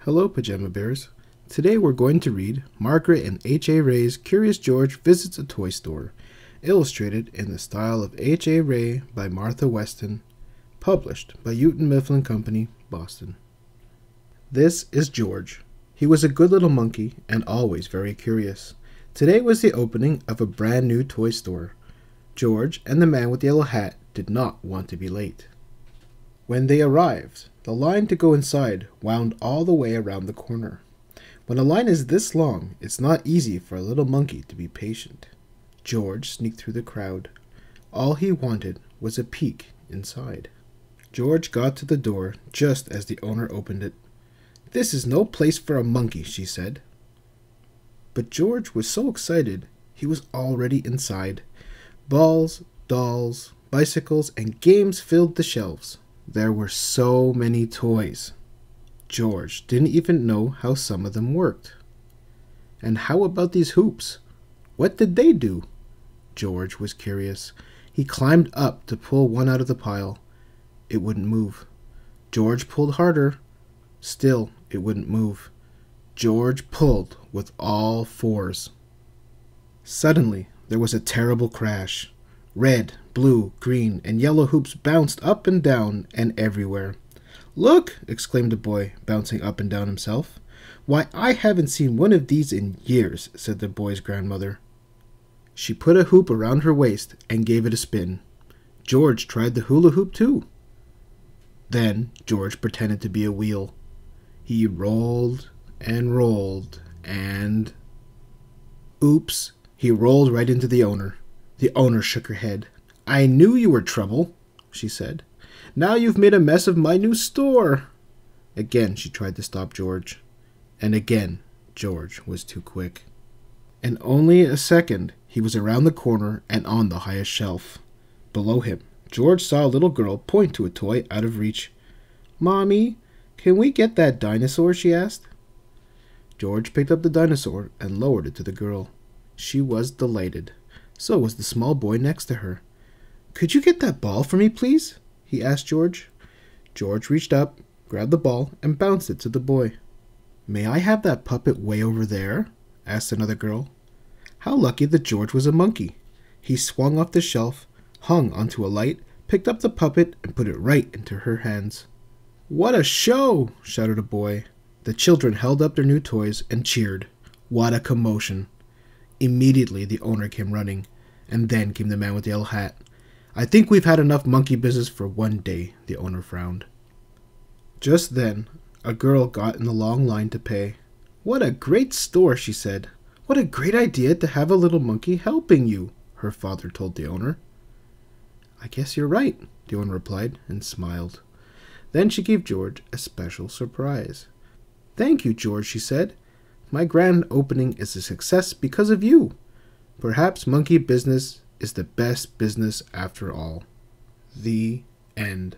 Hello, Pajama Bears. Today we're going to read Margaret and H.A. Ray's Curious George Visits a Toy Store, illustrated in the style of H.A. Ray by Martha Weston, published by Houghton Mifflin Company, Boston. This is George. He was a good little monkey and always very curious. Today was the opening of a brand new toy store. George and the man with the yellow hat did not want to be late. When they arrived, the line to go inside wound all the way around the corner. When a line is this long, it's not easy for a little monkey to be patient. George sneaked through the crowd. All he wanted was a peek inside. George got to the door just as the owner opened it. "This is no place for a monkey," she said. But George was so excited, he was already inside. Balls, dolls, bicycles, and games filled the shelves. There were so many toys. George didn't even know how some of them worked. And how about these hoops? What did they do? George was curious. He climbed up to pull one out of the pile. It wouldn't move. George pulled harder. Still, it wouldn't move. George pulled with all fours. Suddenly, there was a terrible crash. Red, blue, green, and yellow hoops bounced up and down and everywhere. "Look!" exclaimed the boy, bouncing up and down himself. "Why, I haven't seen one of these in years," said the boy's grandmother. She put a hoop around her waist and gave it a spin. George tried the hula hoop too. Then George pretended to be a wheel. He rolled and rolled and... Oops! He rolled right into the owner. The owner shook her head. "I knew you were trouble," she said. "Now you've made a mess of my new store." Again she tried to stop George. And again George was too quick. In only a second he was around the corner and on the highest shelf. Below him, George saw a little girl point to a toy out of reach. "Mommy, can we get that dinosaur?" she asked. George picked up the dinosaur and lowered it to the girl. She was delighted. So was the small boy next to her. "Could you get that ball for me, please?" he asked George. George reached up, grabbed the ball, and bounced it to the boy. "May I have that puppet way over there?" asked another girl. How lucky that George was a monkey. He swung off the shelf, hung onto a light, picked up the puppet, and put it right into her hands. "What a show!" shouted a boy. The children held up their new toys and cheered. What a commotion! Immediately the owner came running, and then came the man with the yellow hat. "I think we've had enough monkey business for one day," the owner frowned. Just then, a girl got in the long line to pay. "What a great store," she said. "What a great idea to have a little monkey helping you," her father told the owner. "I guess you're right," the owner replied and smiled. Then she gave George a special surprise. "Thank you, George," she said. "My grand opening is a success because of you. Perhaps monkey business is the best business after all." The end.